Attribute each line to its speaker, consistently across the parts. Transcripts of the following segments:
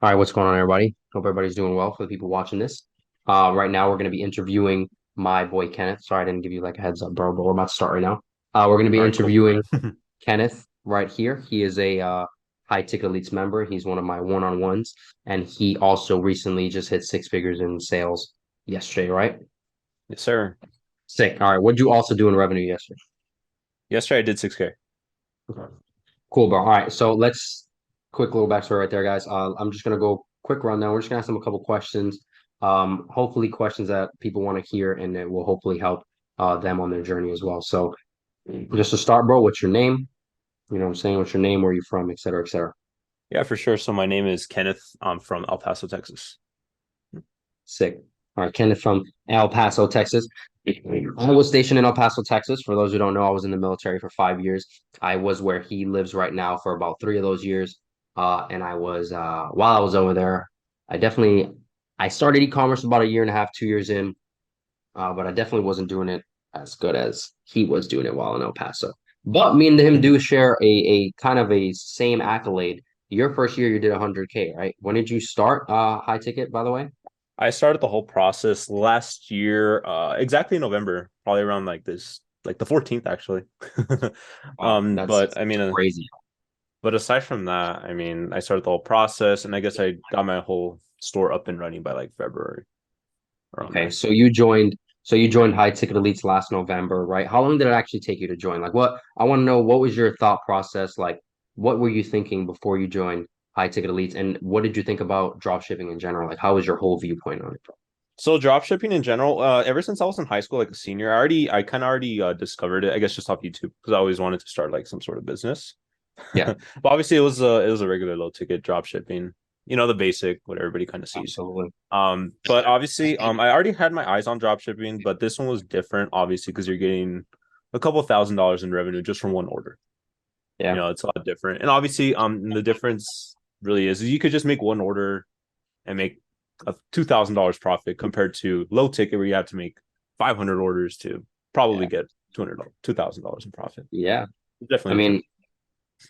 Speaker 1: All right, what's going on, everybody? Hope everybody's doing well for the people watching this. Right now, we're going to be interviewing my boy Kenneth. Sorry, I didn't give you like a heads up, bro, but we're about to start right now. We're going to be
Speaker 2: All right, cool.
Speaker 1: interviewing Kenneth right here. He is a High Ticket Elites member. He's one of my one-on-ones, and he also recently just hit six figures in sales yesterday, right?
Speaker 2: Yes, sir.
Speaker 1: Sick. All right, what'd you also do in revenue yesterday?
Speaker 2: Yesterday I did 6K.
Speaker 1: Okay. Cool, bro. All right, so let's quick little backstory right there, guys. I'm just gonna go quick rundown. We're just gonna ask them a couple questions. Hopefully questions that people want to hear, and it will hopefully help them on their journey as well. So just to start, bro, what's your name? You know what I'm saying? What's your name? Where are you from? Et cetera, et cetera.
Speaker 2: Yeah, for sure. So my name is Kenneth. I'm from El Paso, Texas.
Speaker 1: Sick. All right, Kenneth from El Paso, Texas. I was stationed in El Paso, Texas. For those who don't know, I was in the military for 5 years. I was where he lives right now for about three of those years. And I was while I was over there, I definitely I started e-commerce about a year and a half, 2 years in, but I definitely wasn't doing it as good as he was doing it while in El Paso. But me and him do share a kind of a same accolade. Your first year, you did 100K, right? When did you start high ticket, by the way?
Speaker 2: I started the whole process last year, exactly in November, probably around like this, like the 14th actually.
Speaker 1: Wow,
Speaker 2: But I
Speaker 1: that's
Speaker 2: mean,
Speaker 1: crazy.
Speaker 2: but aside from that, I mean, I started the whole process, and I guess I got my whole store up and running by like February around
Speaker 1: Okay,
Speaker 2: there.
Speaker 1: so you joined High Ticket Elites last November, right? How long did it actually take you to join? Like what I want to know, what was your thought process? Like what were you thinking before you joined High Ticket Elites, and what did you think about drop shipping in general? Like how was your whole viewpoint on it?
Speaker 2: So drop shipping in general, ever since I was in high school, like a senior, I kind of already discovered it. I guess just off YouTube because I always wanted to start like some sort of business.
Speaker 1: Yeah,
Speaker 2: But obviously, it was a regular low ticket drop shipping. You know, the basic what everybody kind of sees.
Speaker 1: absolutely.
Speaker 2: But obviously, I already had my eyes on drop shipping, but this one was different, obviously, because you're getting a couple $1,000s in revenue just from one order. You
Speaker 1: Yeah,
Speaker 2: know, it's a lot different, and obviously, the difference really is you could just make one order and make a $2,000 profit compared to low ticket where you have to make 500 orders to probably
Speaker 1: yeah,
Speaker 2: get $2,000 in profit.
Speaker 1: yeah. I
Speaker 2: Definitely
Speaker 1: mean,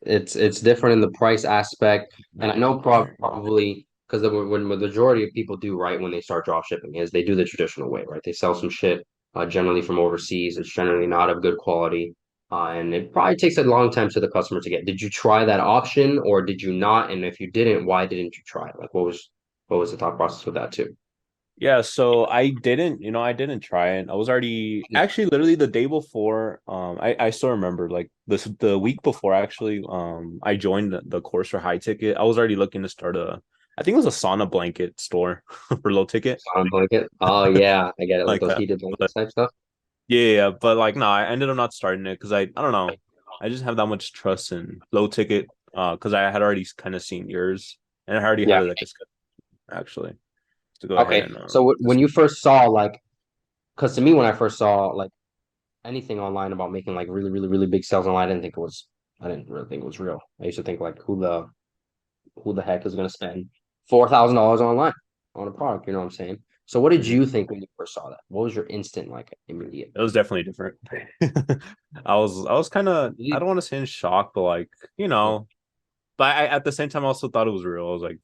Speaker 2: different.
Speaker 1: it's different in the price aspect, and I know probably because when the majority of people do right when they start drop shipping is they do the traditional way, right? They sell some shit generally from overseas. It's generally not of good quality, and it probably takes a long time to the customer to get. Did you try that option or did you not? And if you didn't, why didn't you try it? Like what was the thought process with that too?
Speaker 2: Yeah, so I didn't try it. I was already actually literally the day before. I still remember like the week before actually. I joined the course for high ticket. I was already looking to start I think it was a sauna blanket store for low ticket,
Speaker 1: On blanket? Oh yeah, I get it. Like
Speaker 2: like
Speaker 1: those
Speaker 2: that.
Speaker 1: heated blankets type stuff.
Speaker 2: Yeah, yeah, but like no, I ended up not starting it because I don't know. I just have that much trust in low ticket because I had already kind of seen yours and I already had
Speaker 1: Yeah.
Speaker 2: like a schedule actually to go ahead
Speaker 1: Okay.
Speaker 2: and
Speaker 1: So when
Speaker 2: just
Speaker 1: you first saw like, because to me when I first saw like anything online about making like really, really, really big sales online, I didn't really think it was real. I used to think like who the heck is gonna spend $4,000 online on a product, you know what I'm saying? So what did
Speaker 2: Mhm.
Speaker 1: you think when you first saw that? What was your instant like immediate?
Speaker 2: It was definitely different. I was kind of I don't want to say in shock, but like you
Speaker 1: Yeah.
Speaker 2: know, but I at the same time I also thought it was real. I was like,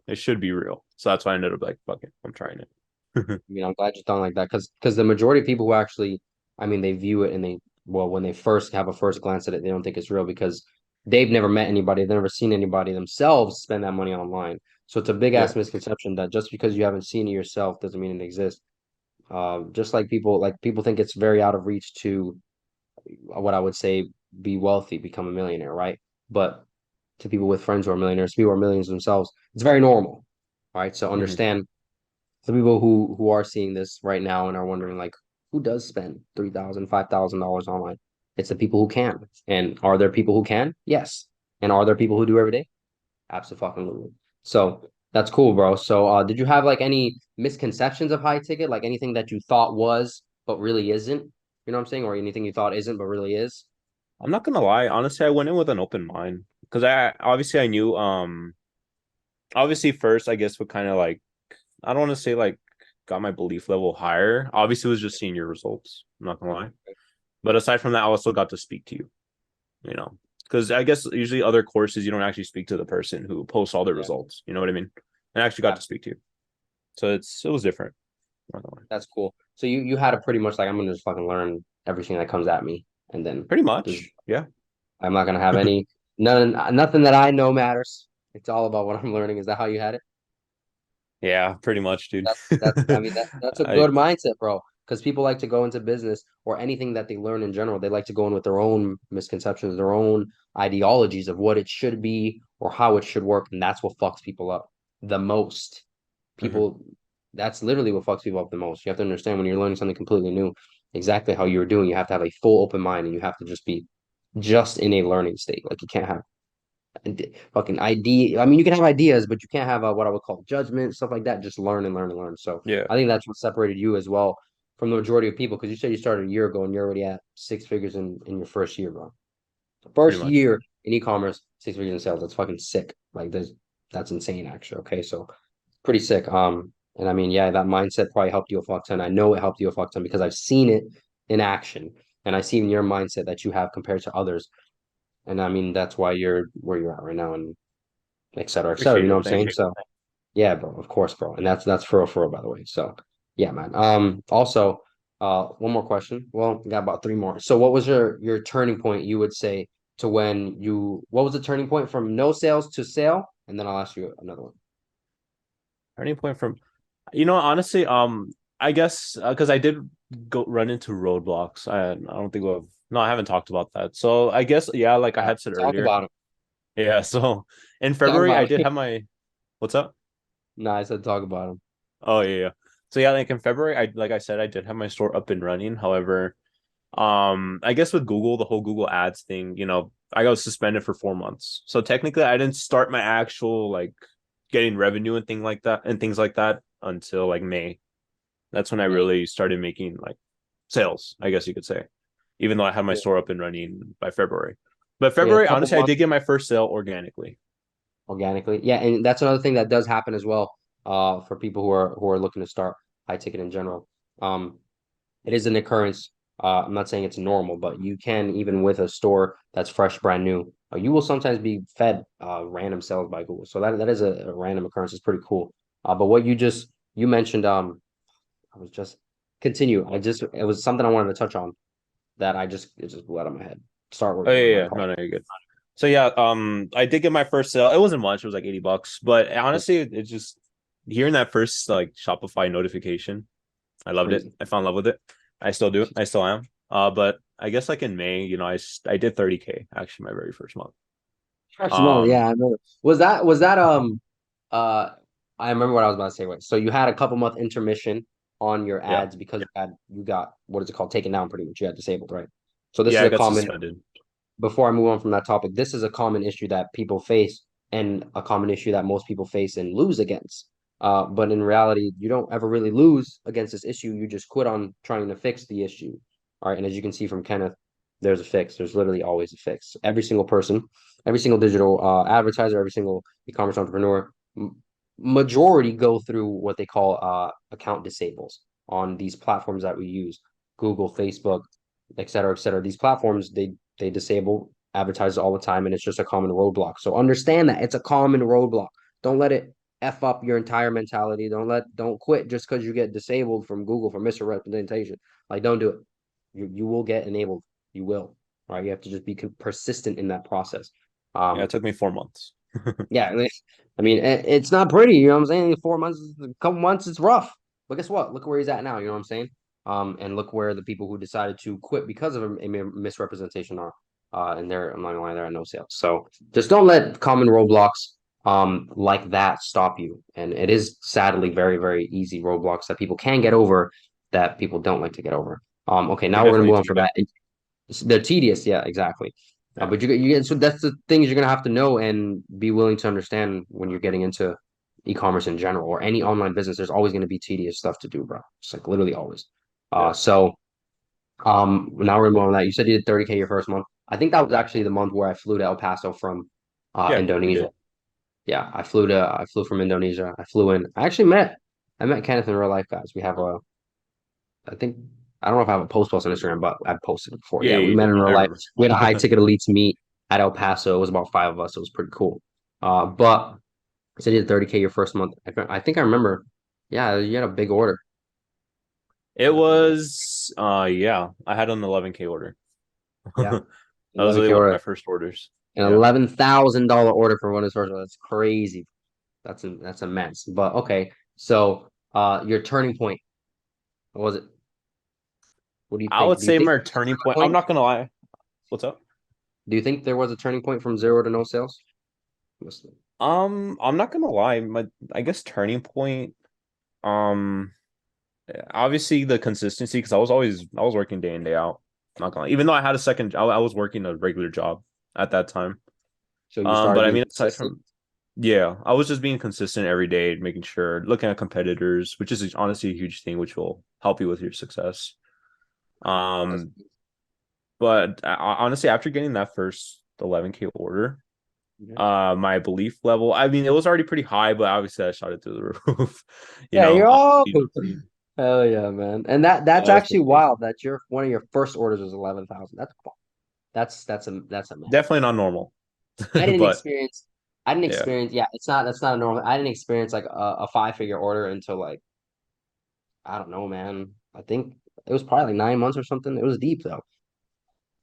Speaker 2: it should be real. So that's why I ended up like, fuck it, I'm trying it.
Speaker 1: I'm glad you thought like that because the majority of people who actually, I mean, they view it and well, when they first have a first glance at it, they don't think it's real because they've never met anybody, they've never seen anybody themselves spend that money online. So it's a big
Speaker 2: Yeah.
Speaker 1: ass misconception that just because you haven't seen it yourself doesn't mean it exists. Just like people think it's very out of reach to what I would say be wealthy, become a millionaire, right? But to people with friends who are millionaires, people who are millionaires themselves, it's very normal, right? So
Speaker 2: Mhm.
Speaker 1: understand the people who are seeing this right now and are wondering like who does spend $3,000, $5,000 online? It's the people who can. And are there people who can? Yes. And are there people who do every day? Absolutely. So that's cool, bro. So did you have like any misconceptions of high ticket? Like anything that you thought was but really isn't? You know what I'm saying? Or anything you thought isn't but really is?
Speaker 2: I'm not gonna lie, honestly, I went in with an open mind because I knew obviously first I guess what kind of like I don't want to say like got my belief level higher. Obviously, it was just seeing your results. I'm not gonna lie. But aside from that, I also got to speak to you, you know, because I guess usually other courses you don't actually speak to the person who posts all the
Speaker 1: Yeah.
Speaker 2: results. You know what I mean? I actually got
Speaker 1: Yeah,
Speaker 2: to speak to you, so it was different.
Speaker 1: that's cool. So you had a pretty much like I'm gonna just fucking learn everything that comes at me, and then
Speaker 2: Pretty
Speaker 1: just
Speaker 2: much, yeah,
Speaker 1: I'm not gonna have any nothing that I know matters. It's all about what I'm learning. Is that how you had it?
Speaker 2: yeah, pretty much, dude.
Speaker 1: That's I mean that's a
Speaker 2: I
Speaker 1: good mindset, bro. Because people like to go into business or anything that they learn in general. They like to go in with their own misconceptions, their own ideologies of what it should be or how it should work, and that's what fucks people up the most.
Speaker 2: Mhm.
Speaker 1: People, that's literally what fucks people up the most. You have to understand when you're learning something completely new, exactly how you're doing. You have to have a full open mind, and you have to just be just in a learning state. Like you can't have fucking idea. I mean, you can have ideas, but you can't have what I would call judgment, stuff like that. Just learn and learn and learn. So
Speaker 2: Yeah,
Speaker 1: I think that's what separated you as well from the majority of people. Because you said you started a year ago and you're already at six figures in your first year, bro.
Speaker 2: pretty
Speaker 1: First
Speaker 2: much.
Speaker 1: year in e-commerce, six figures in sales. That's fucking sick. Like that's insane, actually. Okay, so pretty sick. And I mean, yeah, that mindset probably helped you a fuck ton. I know it helped you a fuck ton because I've seen it in action, and I see in your mindset that you have compared to others. And I mean, that's why you're where you're at right now, and et cetera, et cetera. You
Speaker 2: Appreciate
Speaker 1: know
Speaker 2: it.
Speaker 1: what I'm
Speaker 2: Thank
Speaker 1: saying?
Speaker 2: you.
Speaker 1: So yeah, bro, of course, bro. And that's for real, by the way. So yeah, man. Also, one more question. Well, we got about three more. So what was your turning point, you would say, to when you what was the turning point from no sales to sale? And then I'll ask you another one.
Speaker 2: Turning point from, honestly, I guess because I did go run into roadblocks. I don't think we've no, I haven't talked about that. So I guess yeah, like I
Speaker 1: Yeah,
Speaker 2: had said
Speaker 1: talk
Speaker 2: earlier.
Speaker 1: about it.
Speaker 2: Yeah. So in
Speaker 1: Talk
Speaker 2: February, I
Speaker 1: about
Speaker 2: did
Speaker 1: it.
Speaker 2: have my what's up?
Speaker 1: No, I said talk about them.
Speaker 2: Oh yeah, yeah. So yeah, like in February, I like I said, I did have my store up and running. However, I guess with Google, the whole Google Ads thing, I got suspended for 4 months. So technically, I didn't start my actual like getting revenue and things like that until like May. That's when I
Speaker 1: May.
Speaker 2: really started making like sales, I guess you could say, even though I had my
Speaker 1: Yeah.
Speaker 2: store up and running by February. But
Speaker 1: So yeah, a
Speaker 2: February,
Speaker 1: couple
Speaker 2: honestly, I
Speaker 1: months
Speaker 2: did get my first sale organically.
Speaker 1: organically. Yeah, and that's another thing that does happen as well. For people who are looking to start high ticket in general. Um, it is an occurrence. I'm not saying it's normal, but you can even with a store that's fresh, brand new, you will sometimes be fed random sales by Google. So that is a random occurrence. It's pretty cool. But what you mentioned, I was just continue. It was something I wanted to touch on that it just blew out of my head. Start where
Speaker 2: Oh
Speaker 1: you
Speaker 2: yeah,
Speaker 1: were. My
Speaker 2: yeah. No,
Speaker 1: apologies.
Speaker 2: no, you're good. So yeah, I did get my first sale. It wasn't much. It was like $80, but honestly, it just hearing that first like Shopify notification, I loved it.
Speaker 1: Crazy.
Speaker 2: I fell in love with it. I still do. I still am. But I guess like in May, I did 30K actually my very first month.
Speaker 1: First of all,
Speaker 2: Um,
Speaker 1: yeah, I remember. Was that uh I remember what I was about to say. Wait, so you had a couple month intermission on your
Speaker 2: yeah,
Speaker 1: ads because you got what is it called taken down pretty much. You had disabled, right? So this is
Speaker 2: yeah, I
Speaker 1: a
Speaker 2: got
Speaker 1: common
Speaker 2: suspended.
Speaker 1: before I move on from that topic, this is a common issue that people face and a common issue that most people face and lose against. But in reality, you don't ever really lose against this issue. You just quit on trying to fix the issue. All right. And as you can see from Kenneth, there's a fix. There's literally always a fix. Every single person, every single digital advertiser, every single e-commerce entrepreneur, majority go through what they call account disables on these platforms that we use, Google, Facebook, et cetera, et cetera. These platforms, they disable advertisers all the time, and it's just a common roadblock. So understand that it's a common roadblock. Don't let it f up your entire mentality. Don't quit just because you get disabled from Google for misrepresentation. Like don't do it. You will get enabled. You will. Right. You have to just be persistent in that process.
Speaker 2: Yeah, it
Speaker 1: Um,
Speaker 2: took me 4 months.
Speaker 1: yeah, I mean, it's not pretty. You know what I'm saying? 4 months, a couple months, it's rough. But guess what? Look where he's at now. You know what I'm saying? And look where the people who decided to quit because of a misrepresentation are. And they're, I'm not gonna lie, they're at no sales. So just don't let common roadblocks like that stop you. And it is sadly very, very easy roadblocks that people can get over that people don't like to get over. Okay,
Speaker 2: They're
Speaker 1: now we're gonna
Speaker 2: definitely
Speaker 1: move on from
Speaker 2: tedious.
Speaker 1: that. They're tedious, yeah, exactly.
Speaker 2: Yeah,
Speaker 1: But you get so that's the things you're gonna have to know and be willing to understand when you're getting into e-commerce in general or any online business. There's always gonna be tedious stuff to do, bro. It's like literally always.
Speaker 2: yeah,
Speaker 1: Now we're moving on that. You said you did 30K your first month. I think that was actually the month where I flew to El Paso from
Speaker 2: yeah. You
Speaker 1: Indonesia.
Speaker 2: did.
Speaker 1: Yeah, I flew from Indonesia. I flew in. I met Kenneth in real life, guys. We have a I think I don't know if I have a post on Instagram, but I've posted it before.
Speaker 2: Yeah,
Speaker 1: Yeah,
Speaker 2: yeah,
Speaker 1: we
Speaker 2: you
Speaker 1: met
Speaker 2: did.
Speaker 1: in real
Speaker 2: I
Speaker 1: life.
Speaker 2: remember.
Speaker 1: We had a high ticket elites meet at El Paso. It was about five of us. It was pretty cool. But so you did 30K your first month. I think I remember. Yeah, you had a big order.
Speaker 2: It was yeah, I had an 11K order.
Speaker 1: Yeah,
Speaker 2: That was really
Speaker 1: 11K
Speaker 2: one of my
Speaker 1: order,
Speaker 2: first orders.
Speaker 1: an
Speaker 2: Yeah.
Speaker 1: $11,000 order for one of his first. That's crazy. That's immense. But okay, so your turning point. What was it? What do you
Speaker 2: I would
Speaker 1: think? Do you
Speaker 2: say
Speaker 1: think
Speaker 2: my
Speaker 1: there was a
Speaker 2: turning
Speaker 1: turning
Speaker 2: point. I'm
Speaker 1: point?
Speaker 2: not gonna lie. What's up?
Speaker 1: Do you think there was a turning point from zero to no sales? Must-
Speaker 2: I'm not gonna lie. My I guess turning point. Um, Obviously the consistency because I was working day in day out. Not gonna lie. Even though I had a second, I was working a regular job at that time.
Speaker 1: So you started
Speaker 2: But I
Speaker 1: being
Speaker 2: mean, aside
Speaker 1: consistent.
Speaker 2: from yeah, I was just being consistent every day, making sure looking at competitors, which is honestly a huge thing, which will help you with your success.
Speaker 1: That's,
Speaker 2: Um, but honestly, after getting that first 11K order, my belief level, I mean, it was already pretty high, but obviously I shot it through the roof. You
Speaker 1: yeah,
Speaker 2: know,
Speaker 1: you're all
Speaker 2: you know,
Speaker 1: hell yeah, man. And that's
Speaker 2: that was
Speaker 1: actually
Speaker 2: pretty crazy.
Speaker 1: wild that your one of your first orders was 11,000. That's cool. That's a man.
Speaker 2: Definitely not normal,
Speaker 1: I didn't
Speaker 2: but
Speaker 1: experience I didn't
Speaker 2: yeah,
Speaker 1: experience yeah, it's not that's not a normal. I didn't experience like a five-figure order until like I don't know, man. I think it was probably like 9 months or something. It was deep though.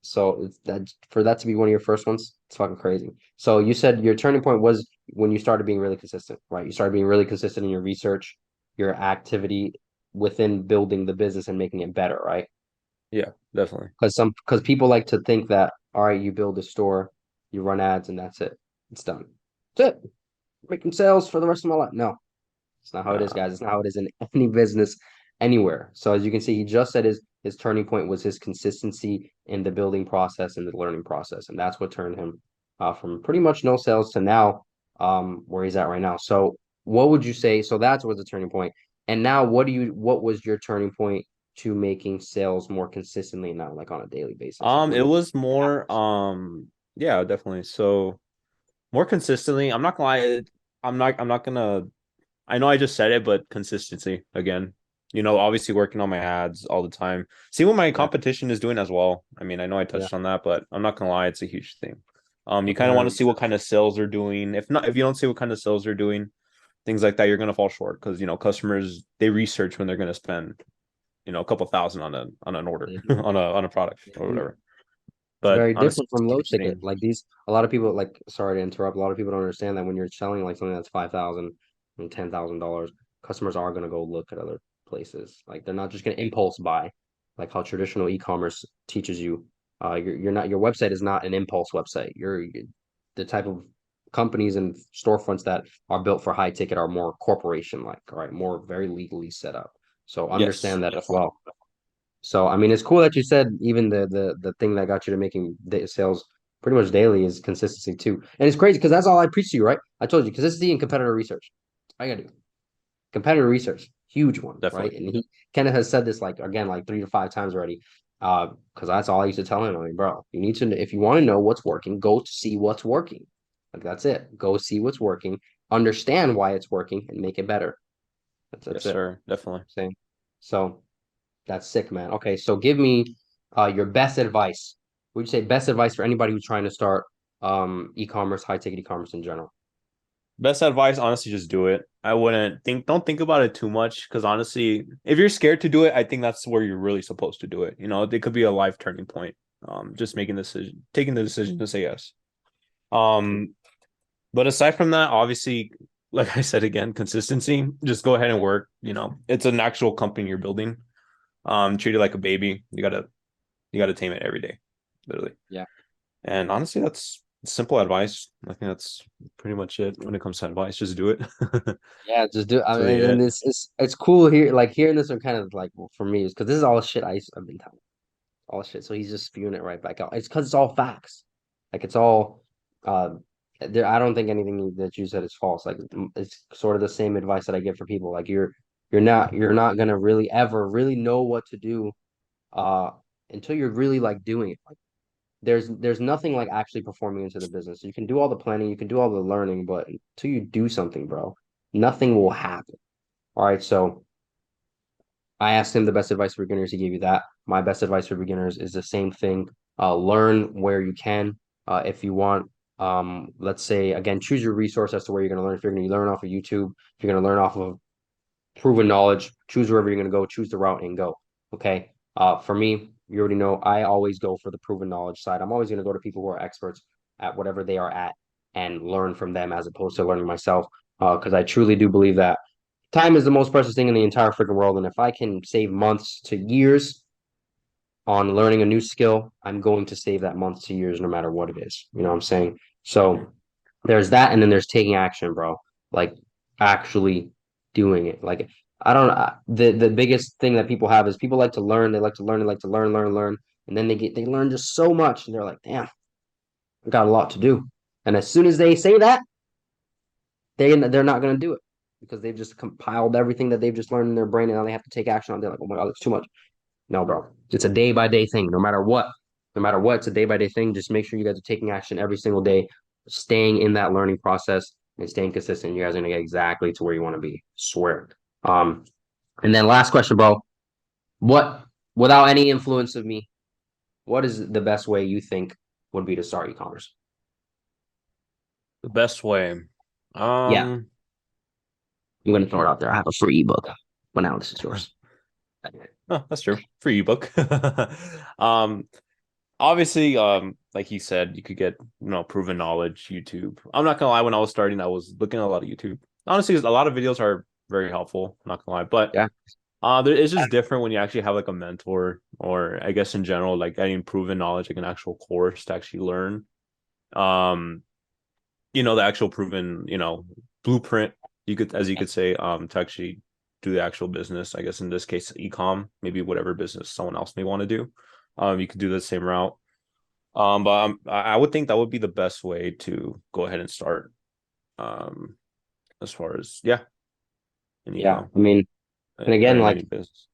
Speaker 1: So it's that for that to be one of your first ones, it's fucking crazy. So you said your turning point was when you started being really consistent, right? You started being really consistent in your research, your activity within building the business and making it better, right?
Speaker 2: yeah, definitely.
Speaker 1: Because people like to think that all right, you build a store, you run ads, and that's it. It's done. That's it. Making sales for the rest of my life. No, it's not how it is,
Speaker 2: Nah,
Speaker 1: guys. It's not how it is in any business anywhere. So as you can see, he just said his turning point was his consistency in the building process and the learning process, and that's what turned him from pretty much no sales to now where he's at right now. So what would you say? So that was the turning point. And now what was your turning point to making sales more consistently now, like on a daily basis? Like
Speaker 2: it
Speaker 1: what
Speaker 2: was more,
Speaker 1: happened?
Speaker 2: yeah, definitely. So more consistently, I'm not gonna lie, I'm not gonna. I know I just said it, but consistency again. You know, obviously working on my ads all the time. See what my
Speaker 1: Yeah,
Speaker 2: competition is doing as well. I mean, I know I
Speaker 1: yeah.
Speaker 2: touched on that, but I'm not gonna lie, it's a huge thing. You kind of want to see
Speaker 1: 100%.
Speaker 2: what kind of sales they're doing. If not, if you don't see what kind of sales they're doing, things like that, you're gonna fall short because you know customers they research when they're gonna spend a couple thousand on an order
Speaker 1: Mhm.
Speaker 2: on a product or
Speaker 1: Mhm.
Speaker 2: whatever.
Speaker 1: It's
Speaker 2: But
Speaker 1: very
Speaker 2: honestly,
Speaker 1: different
Speaker 2: it's
Speaker 1: from
Speaker 2: a
Speaker 1: low
Speaker 2: huge
Speaker 1: ticket.
Speaker 2: thing.
Speaker 1: Like these, a lot of people like. Sorry to interrupt. A lot of people don't understand that when you're selling like something that's 5,000 and $10,000, customers are gonna go look at other places. Like they're not just gonna impulse buy, like how traditional e-commerce teaches you. You're not your website is not an impulse website. You're the type of companies and storefronts that are built for high ticket are more corporation like, all right, more very legally set up. So
Speaker 2: Yes,
Speaker 1: understand that as
Speaker 2: definitely.
Speaker 1: well. So I mean, it's cool that you said even the thing that got you to making sales pretty much daily is consistency too. And it's crazy because that's all I preach to you, right? I told you consistency and competitor research. I gotta do competitor research, huge one, right?
Speaker 2: Definitely.
Speaker 1: And he Kenneth has said this like again like 3 to 5 times already. Because that's all I used to tell him. I mean, bro, you need to if you want to know what's working, go to see what's working. Like that's it. Go see what's working, understand why it's working, and make it better. That's
Speaker 2: Yes,
Speaker 1: it.
Speaker 2: sir. Definitely.
Speaker 1: Same. So that's sick, man. Okay, so give me your best advice. Would you say best advice for anybody who's trying to start e-commerce, high ticket e-commerce in general?
Speaker 2: Best advice, honestly, just do it. I wouldn't don't think about it too much because honestly, if you're scared to do it, I think that's where you're really supposed to do it. You know, it could be a life turning point. Just making the decision, taking the decision to say yes. Um, but aside from that, obviously, like I said again, consistency. Just go ahead and work. You know, it's an actual company you're building. Treat it like a baby. You gotta tame it every day, literally.
Speaker 1: Yeah.
Speaker 2: And honestly, that's simple advice. I think that's pretty much it when it comes to advice. Just do it.
Speaker 1: Yeah, just do. I
Speaker 2: That's
Speaker 1: mean,
Speaker 2: really
Speaker 1: and
Speaker 2: it.
Speaker 1: it's cool here, like hearing this one kind of like well, for me is because this is all shit I've been telling, all shit. So he's just spewing it right back out. It's because it's all facts. Like it's all uh there. I don't think anything that you said is false. Like it's sort of the same advice that I give for people. Like you're not gonna really ever really know what to do uh until you're really like doing it. Like there's nothing like actually performing into the business. You can do all the planning, you can do all the learning, but until you do something, bro, nothing will happen. All right, so I asked him the best advice for beginners. He gave you that. My best advice for beginners is the same thing. Learn where you can. If you want, let's say again, choose your resource as to where you're going to learn. If you're going to learn off of YouTube, if you're going to learn off of proven knowledge, choose wherever you're going to go, choose the route and go. Okay. For me, you already know I always go for the proven knowledge side. I'm always going to go to people who are experts at whatever they are at and learn from them as opposed to learning myself. Because I truly do believe that time is the most precious thing in the entire freaking world. And if I can save months to years on learning a new skill, I'm going to save that months to years no matter what it is. You know what I'm saying? So there's that, and then there's taking action, bro. Like actually doing it. Like I don't the biggest thing that people have is people like to learn, they like to learn, they like to learn, and then they learn just so much and they're like, damn, I got a lot to do. And as soon as they say that, they're not gonna do it because they've just compiled everything that they've just learned in their brain and now they have to take action on. They're like, oh my god, it's too much. No, bro. It's a day by day thing. No matter what, it's a day by day thing. Just make sure you guys are taking action every single day, staying in that learning process and staying consistent. You guys are gonna get exactly to where you want to be. Swear. Um, and then last question, bro. What, without any influence of me, what is the best way you think would be to start e-commerce?
Speaker 2: The best way.
Speaker 1: Yeah,
Speaker 2: Um,
Speaker 1: I'm gonna throw it out there. I have a free ebook, but now this is yours.
Speaker 2: oh, that's true. Free ebook. um, Obviously, like you said, you could get, proven knowledge, YouTube. I'm not gonna lie, when I was starting, I was looking at a lot of YouTube. Honestly, a lot of videos are very helpful, I'm not gonna lie. But
Speaker 1: Yeah,
Speaker 2: it's just different when you actually have like a mentor, or I guess in general, like getting proven knowledge, like an actual course to actually learn. Um, the actual proven, blueprint, you could say, to actually do the actual business. I guess in this case, ecom, maybe whatever business someone else may want to do. You could do the same route. But I would think that would be the best way to go ahead and start. Um, as far as, yeah, an
Speaker 1: yeah.
Speaker 2: ecom
Speaker 1: I mean, and
Speaker 2: or
Speaker 1: again,
Speaker 2: in
Speaker 1: like
Speaker 2: any business.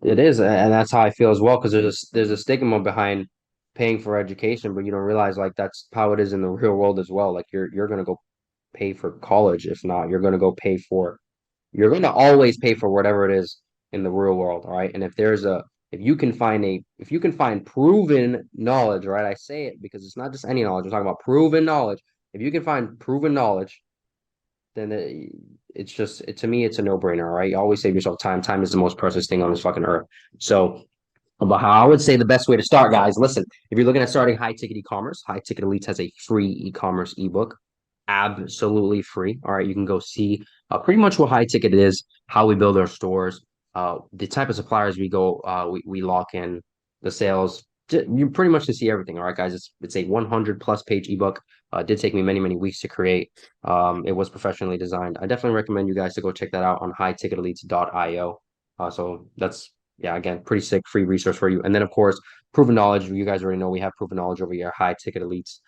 Speaker 1: it is, and that's how I feel as well. Because there's a stigma behind paying for education, but you don't realize like that's how it is in the real world as well. Like you're gonna go pay for college. If not, you're gonna go pay for. You're gonna always pay for whatever it is in the real world, all right? And if you can find proven knowledge, right? I say it because it's not just any knowledge. We're talking about proven knowledge. If you can find proven knowledge, then it's just to me it's a no-brainer, right? You always save yourself time. Time is the most precious thing on this fucking earth. So but how I would say the best way to start, guys, listen, if you're looking at starting high ticket e-commerce, High Ticket Elites has a free e-commerce ebook, absolutely free. All right, you can go see pretty much what high ticket is, how we build our stores, the type of suppliers we go, we lock in, the sales. You pretty much can see everything. All right, guys, it's a 100 plus page ebook. It did take me many weeks to create. It was professionally designed. I definitely recommend you guys to go check that out on HighTicketElites.io. So that's yeah, again, pretty sick free resource for you. And then of course, proven knowledge. You guys already know we have proven knowledge over here. High Ticket Elites.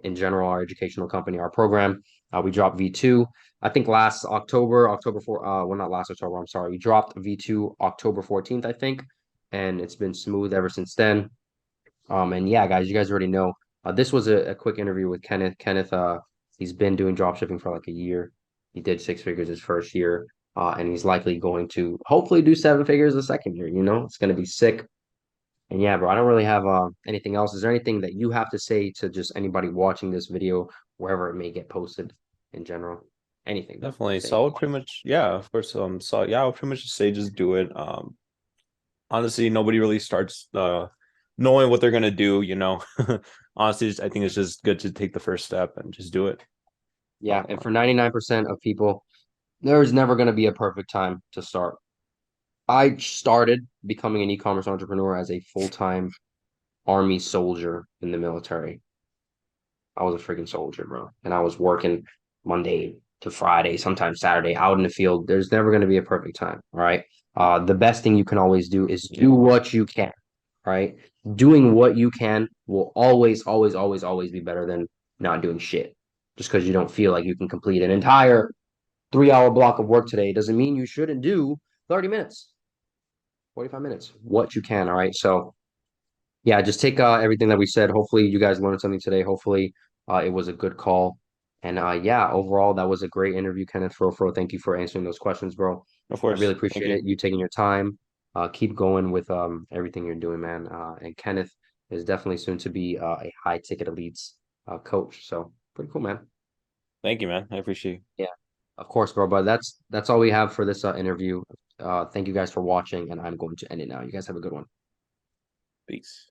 Speaker 1: In general, our educational company, our program. We dropped V2. I think last October, October 4, well, not last October, I'm sorry. We dropped V2 October 14th, I think, and it's been smooth ever since then. And yeah, guys, you guys already know. This was a quick interview with Kenneth. Kenneth, he's been doing drop shipping for like a year. He did six figures his first year, and he's likely going to hopefully do seven figures the second year. You know, it's going to be sick. And yeah, bro, I don't really have anything else. Is there anything that you have to say to just anybody watching this video, wherever it may get posted in general? Anything, bro.
Speaker 2: Definitely.
Speaker 1: Say
Speaker 2: So I would
Speaker 1: anything.
Speaker 2: pretty much, yeah, of course. So yeah, I would pretty much just say just do it. Honestly, nobody really starts knowing what they're gonna do, Honestly, I think it's just good to take the first step and just do it.
Speaker 1: Yeah, and for 99% of people, there's never going to be a perfect time to start. I started becoming an e-commerce entrepreneur as a full-time army soldier in the military. I was a freaking soldier, bro. And I was working Monday to Friday, sometimes Saturday out in the field. There's never going to be a perfect time. All right. The best thing you can always do is do what you can. Right. Doing what you can will always be better than not doing shit. Just because you don't feel like you can complete an entire 3 hour block of work today doesn't mean you shouldn't do 30 minutes, 45 minutes, what you can. All right. So yeah, just take everything that we said. Hopefully, you guys learned something today. Hopefully, it was a good call. And yeah, overall, that was a great interview, Kenneth Fro. Thank you for answering those questions, bro.
Speaker 2: Of
Speaker 1: I really
Speaker 2: course. Thank
Speaker 1: appreciate
Speaker 2: you.
Speaker 1: it. You taking your time. Keep going with everything you're doing, man. And Kenneth is definitely soon to be a high ticket elites coach. So pretty cool, man.
Speaker 2: Thank you, man. I appreciate it.
Speaker 1: Yeah, of course, bro. But that's all we have for this interview. Thank you guys for watching, and I'm going to end it now. You guys have a good one.
Speaker 2: Peace.